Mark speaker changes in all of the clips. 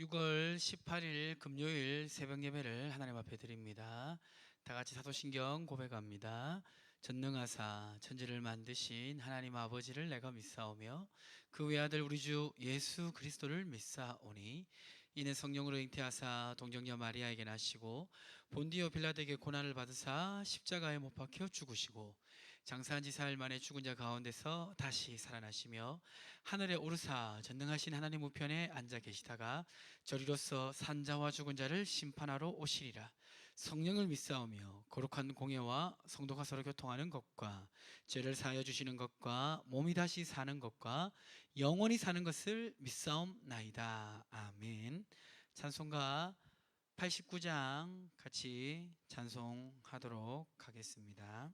Speaker 1: 6월 18일 금요일 새벽 예배를 하나님 앞에 드립니다. 다 같이 사도신경 고백합니다. 전능하사 천지를 만드신 하나님 아버지를 내가 믿사오며 그 외아들 우리 주 예수 그리스도를 믿사오니 이는 성령으로 잉태하사 동정녀 마리아에게 나시고 본디오 빌라도에게 고난을 받으사 십자가에 못 박혀 죽으시고 장사한 지 사흘 만에 죽은 자 가운데서 다시 살아나시며 하늘에 오르사 전능하신 하나님 우편에 앉아 계시다가 저리로서 산자와 죽은 자를 심판하러 오시리라. 성령을 믿사오며 거룩한 공예와 성도가 서로 교통하는 것과 죄를 사하여 주시는 것과 몸이 다시 사는 것과 영원히 사는 것을 믿사옵나이다. 아멘. 찬송가 89장 같이 찬송하도록 하겠습니다.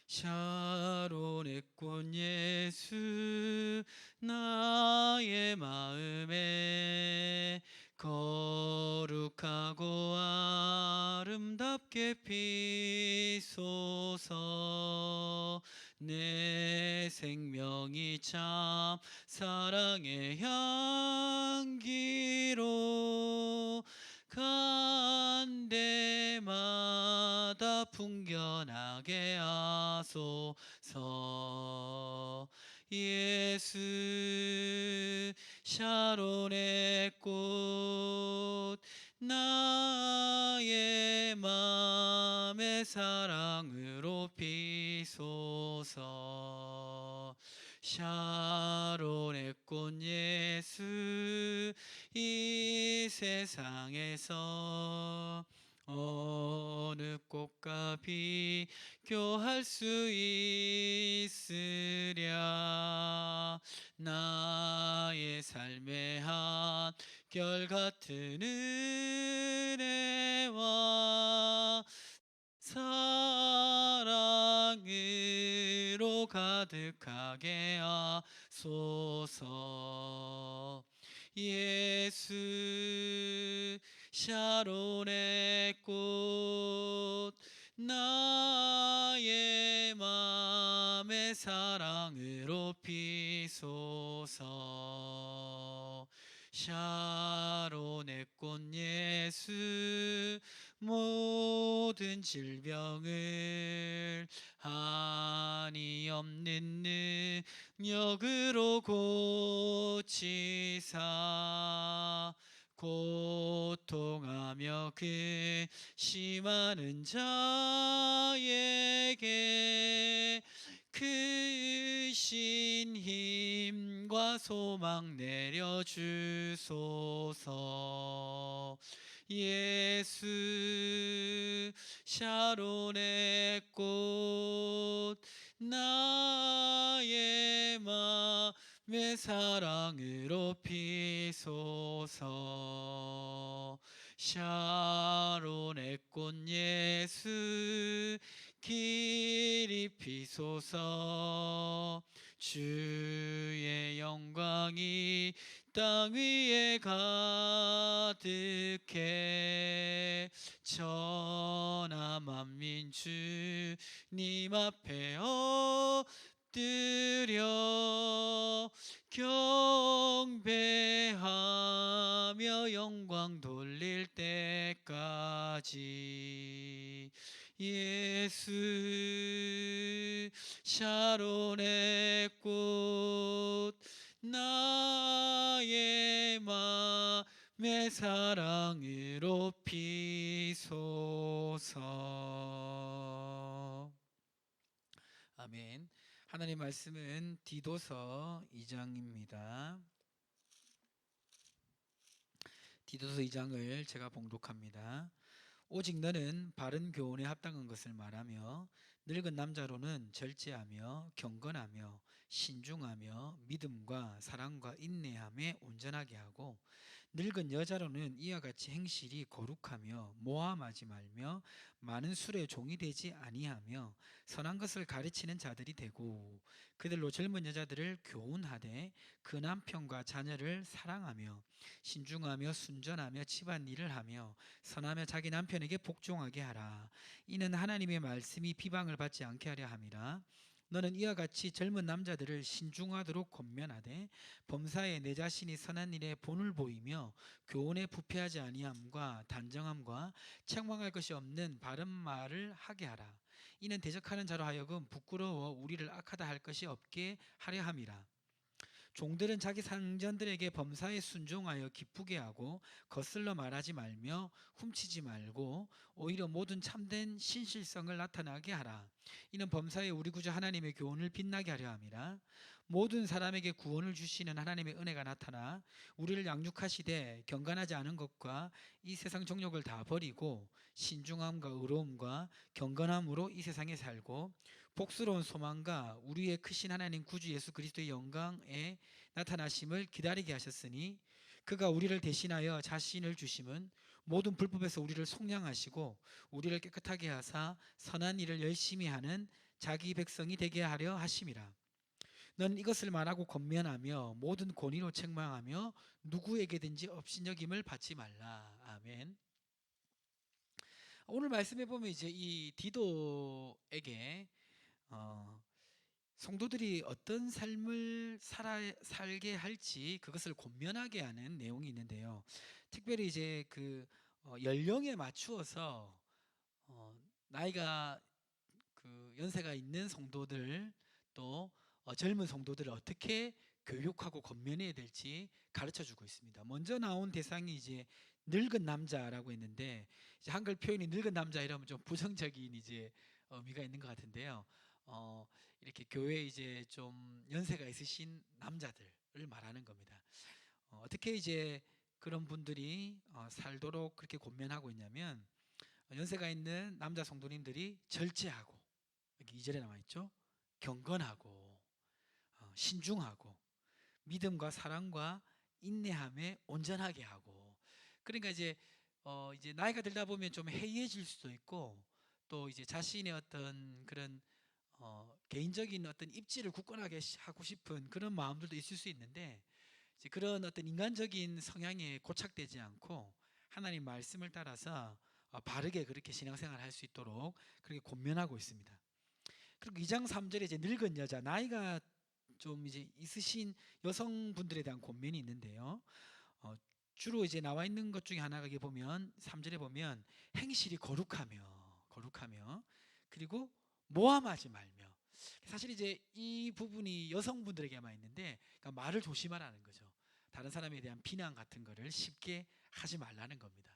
Speaker 1: 샤론의 꽃 예수 나의 마음에 거룩하고 아름답게 피소서. 내 생명이 참 사랑의 향기로 간 데마다 풍겨나게 하소서. 예수 샤론의 꽃 나의 맘의 사랑으로 피소서. 샤론의 꽃 예수 이 세상에서 어느 꽃과 비교할 수 있으랴. 나의 삶의 한결 같은 은혜와 사랑으로 가득하게 하소서. 예수 샤론의 꽃 나의 맘의 사랑으로 피소서. 샤론의 꽃 예수 모든 질병을 한이 없는 능력으로 고치사 고통하며 근심하는 자에게 크신 힘과 소망 내려주소서. 예수 샤론의 꽃 나의 맘의 사랑으로 피소서. 샤론의 꽃 예수 길이 피소서. 주의 영광이 땅 위에 가득해 천하 만민 주님 앞에 엎드려 경배하며 영광 돌릴 때까지. 예수 샤론의 꽃 나의 맘의 사랑으로 피소서. 아멘. 하나님 말씀은 디도서 2장입니다. 디도서 2장을 제가 봉독합니다. 오직 너는 바른 교훈에 합당한 것을 말하며 늙은 남자로는 절제하며 경건하며 신중하며 믿음과 사랑과 인내함에 온전하게 하고 늙은 여자로는 이와 같이 행실이 거룩하며 모함하지 말며 많은 술에 종이 되지 아니하며 선한 것을 가르치는 자들이 되고 그들로 젊은 여자들을 교훈하되 그 남편과 자녀를 사랑하며 신중하며 순전하며 집안일을 하며 선하며 자기 남편에게 복종하게 하라. 이는 하나님의 말씀이 비방을 받지 않게 하려 함이라. 너는 이와 같이 젊은 남자들을 신중하도록 권면하되 범사에 내 자신이 선한 일에 본을 보이며 교훈에 부패하지 아니함과 단정함과 책망할 것이 없는 바른 말을 하게 하라. 이는 대적하는 자로 하여금 부끄러워 우리를 악하다 할 것이 없게 하려 함이라. 종들은 자기 상전들에게 범사에 순종하여 기쁘게 하고 거슬러 말하지 말며 훔치지 말고 오히려 모든 참된 신실성을 나타나게 하라. 이는 범사에 우리 구주 하나님의 교훈을 빛나게 하려 함이라. 모든 사람에게 구원을 주시는 하나님의 은혜가 나타나 우리를 양육하시되 경건하지 않은 것과 이 세상 정욕을 다 버리고 신중함과 의로움과 경건함으로 이 세상에 살고 복스러운 소망과 우리의 크신 하나님 구주 예수 그리스도의 영광에 나타나심을 기다리게 하셨으니 그가 우리를 대신하여 자신을 주심은 모든 불법에서 우리를 속량하시고 우리를 깨끗하게 하사 선한 일을 열심히 하는 자기 백성이 되게 하려 하심이라. 너는 이것을 말하고 권면하며 모든 권위로 책망하며 누구에게든지 업신여김을 받지 말라. 아멘. 오늘 말씀해 보면 이제 이 디도에게 성도들이 어떤 삶을 살게 할지 그것을 권면하게 하는 내용이 있는데요. 특별히 이제 그 연령에 맞추어서 나이가 그 연세가 있는 성도들 또 젊은 성도들을 어떻게 교육하고 권면해야 될지 가르쳐 주고 있습니다. 먼저 나온 대상이 이제 늙은 남자라고 했는데 이제 한글 표현이 늙은 남자 이러면 좀 부정적인 이제 의미가 있는 것 같은데요. 이렇게 교회에 이제 좀 연세가 있으신 남자들을 말하는 겁니다. 어떻게 이제 그런 분들이 살도록 그렇게 권면하고 있냐면 연세가 있는 남자 성도님들이 절제하고 여기 2절에 나와 있죠. 경건하고 신중하고 믿음과 사랑과 인내함에 온전하게 하고 그러니까 이제 나이가 들다 보면 좀 해이해질 수도 있고 또 이제 자신의 어떤 그런 개인적인 어떤 입지를 굳건하게 하고 싶은 그런 마음들도 있을 수 있는데 이제 그런 어떤 인간적인 성향에 고착되지 않고 하나님 말씀을 따라서 바르게 그렇게 신앙생활을 할 수 있도록 그렇게 권면하고 있습니다. 그리고 2장 3절에 이제 늙은 여자 나이가 좀 이제 있으신 여성분들에 대한 권면이 있는데요. 주로 이제 나와 있는 것 중에 하나가 보면 3절에 보면 행실이 거룩하며 그리고 모함하지 말며 사실 이제 이 부분이 여성분들에게만 있는데 그러니까 말을 조심하라는 거죠. 다른 사람에 대한 비난 같은 거를 쉽게 하지 말라는 겁니다.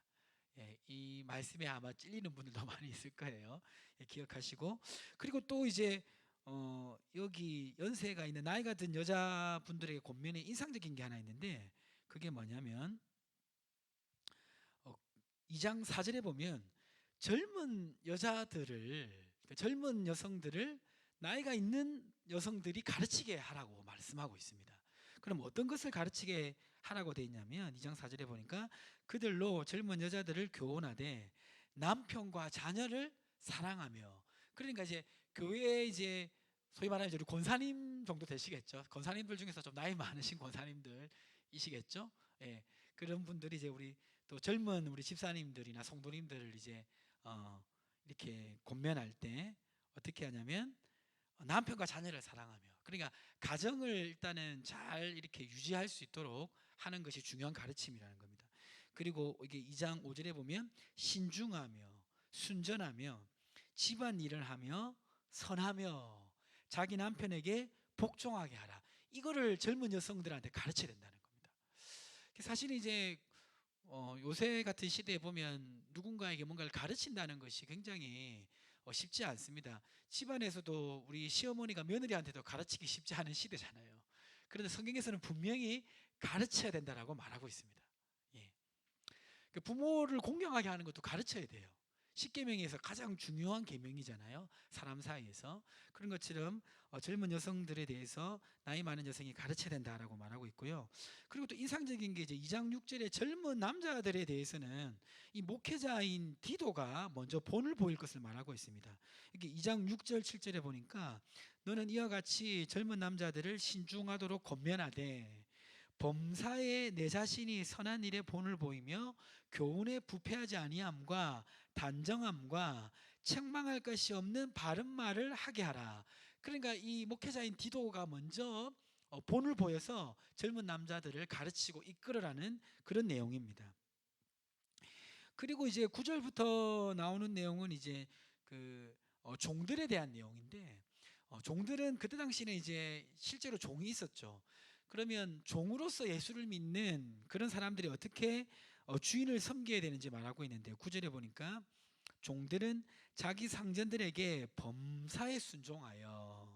Speaker 1: 예, 이 말씀에 아마 찔리는 분들도 많이 있을 거예요. 예, 기억하시고 그리고 또 이제 여기 연세가 있는 나이가 든 여자분들에게 권면에 인상적인 게 하나 있는데 그게 뭐냐면 2장 4절에 보면 젊은 여자들을 젊은 여성들을 나이가 있는 여성들이 가르치게 하라고 말씀하고 있습니다. 그럼 어떤 것을 가르치게 하라고 되어 있냐면 2장 4절에 보니까 그들로 젊은 여자들을 교훈하되 남편과 자녀를 사랑하며 그러니까 이제 교회에 이제 소위 말하는 우리 권사님 정도 되시겠죠. 권사님들 중에서 좀 나이 많으신 권사님들이시겠죠. 예, 그런 분들이 이제 우리 또 젊은 우리 집사님들이나 성도님들을 이제 이렇게 권면할 때 어떻게 하냐면 남편과 자녀를 사랑하며 그러니까 가정을 일단은 잘 이렇게 유지할 수 있도록 하는 것이 중요한 가르침이라는 겁니다. 그리고 이게 2장 5절에 보면 신중하며 순전하며 집안 일을 하며 선하며 자기 남편에게 복종하게 하라. 이거를 젊은 여성들한테 가르쳐야 된다는 겁니다. 사실 이제 요새 같은 시대에 보면 누군가에게 뭔가를 가르친다는 것이 굉장히 쉽지 않습니다. 집안에서도 우리 시어머니가 며느리한테도 가르치기 쉽지 않은 시대잖아요. 그런데 성경에서는 분명히 가르쳐야 된다라고 말하고 있습니다. 예. 부모를 공경하게 하는 것도 가르쳐야 돼요. 십계명에서 가장 중요한 계명이잖아요. 사람 사이에서. 그런 것처럼 젊은 여성들에 대해서 나이 많은 여성이 가르쳐야 된다라고 말하고 있고요. 그리고 또 인상적인 게 이제 2장 6절에 젊은 남자들에 대해서는 이 목회자인 디도가 먼저 본을 보일 것을 말하고 있습니다. 이게 2장 6절 7절에 보니까 너는 이와 같이 젊은 남자들을 신중하도록 권면하되 범사에 내 자신이 선한 일에 본을 보이며 교훈에 부패하지 아니함과 단정함과 책망할 것이 없는 바른 말을 하게 하라.
Speaker 2: 그러니까 이 목회자인 디도가 먼저 본을 보여서 젊은 남자들을 가르치고 이끌어라는 그런 내용입니다. 그리고 이제 9절부터 나오는 내용은 이제 그 종들에 대한 내용인데, 종들은 그때 당시에는 이제 실제로 종이 있었죠. 그러면 종으로서 예수를 믿는 그런 사람들이 어떻게 주인을 섬겨야 되는지 말하고 있는데요. 9절에 보니까 종들은 자기 상전들에게 범사에 순종하여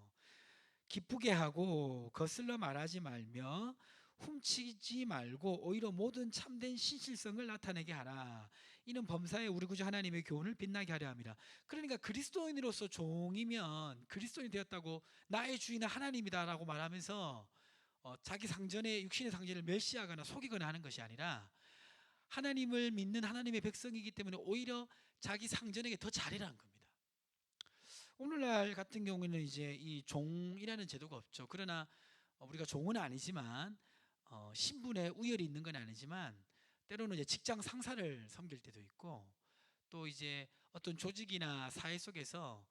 Speaker 2: 기쁘게 하고 거슬러 말하지 말며 훔치지 말고 오히려 모든 참된 신실성을 나타내게 하라. 이는 범사에 우리 구주 하나님의 교훈을 빛나게 하려 함이라. 그러니까 그리스도인으로서 종이면 그리스도인이 되었다고 나의 주인은 하나님이다라고 말하면서 자기 상전의 육신의 상전을 멸시하거나 속이거나 하는 것이 아니라 하나님을 믿는 하나님의 백성이기 때문에 오히려 자기 상전에게 더 잘해라는 겁니다. 오늘날 같은 경우에는 이제 이 종이라는 제도가 없죠. 그러나 우리가 종은 아니지만 신분에 우열이 있는 건 아니지만 때로는 이제 직장 상사를 섬길 때도 있고, 또 이제 어떤 조직이나 사회 속에서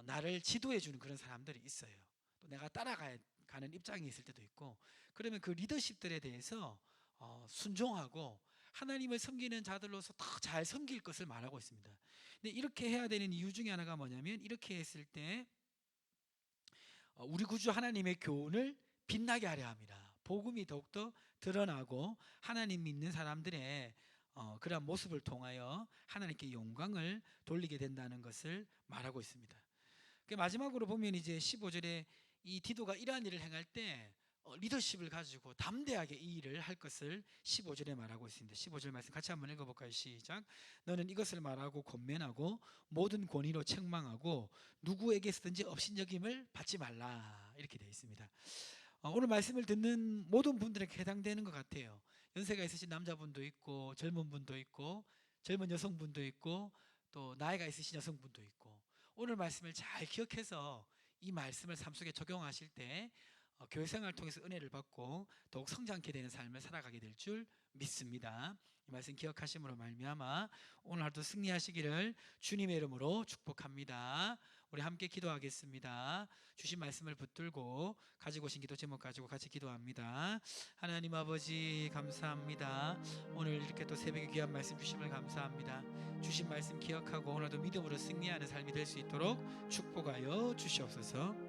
Speaker 2: 나를 지도해 주는 그런 사람들이 있어요. 또 내가 따라가는 입장이 있을 때도 있고, 그러면 그 리더십들에 대해서 순종하고 하나님을 섬기는 자들로서 더 잘 섬길 것을 말하고 있습니다. 근데 이렇게 해야 되는 이유 중에 하나가 뭐냐면, 이렇게 했을 때 우리 구주 하나님의 교훈을 빛나게 하려 합니다. 복음이 더욱더 드러나고 하나님 믿는 사람들의 그러한 모습을 통하여 하나님께 영광을 돌리게 된다는 것을 말하고 있습니다. 마지막으로 보면 이제 15절에 이 디도가 이러한 일을 행할 때 리더십을 가지고 담대하게 이 일을 할 것을 15절에 말하고 있습니다. 15절 말씀 같이 한번 읽어볼까요? 시작. 너는 이것을 말하고 권면하고 모든 권위로 책망하고 누구에게서든지 업신여김을 받지 말라. 이렇게 되어 있습니다. 오늘 말씀을 듣는 모든 분들에게 해당되는 것 같아요. 연세가 있으신 남자분도 있고 젊은 분도 있고 젊은 여성분도 있고 또 나이가 있으신 여성분도 있고, 오늘 말씀을 잘 기억해서 이 말씀을 삶 속에 적용하실 때 교회 생활을 통해서 은혜를 받고 더욱 성장케 되는 삶을 살아가게 될 줄 믿습니다. 이 말씀 기억하심으로 말미암아 오늘 하루도 승리하시기를 주님의 이름으로 축복합니다. 우리 함께 기도하겠습니다. 주신 말씀을 붙들고 가지고 오신 기도 제목 가지고 같이 기도합니다. 하나님 아버지 감사합니다. 오늘 이렇게 또 새벽에 귀한 말씀 주심을 감사합니다. 주신 말씀 기억하고 오늘도 믿음으로 승리하는 삶이 될 수 있도록 축복하여 주시옵소서.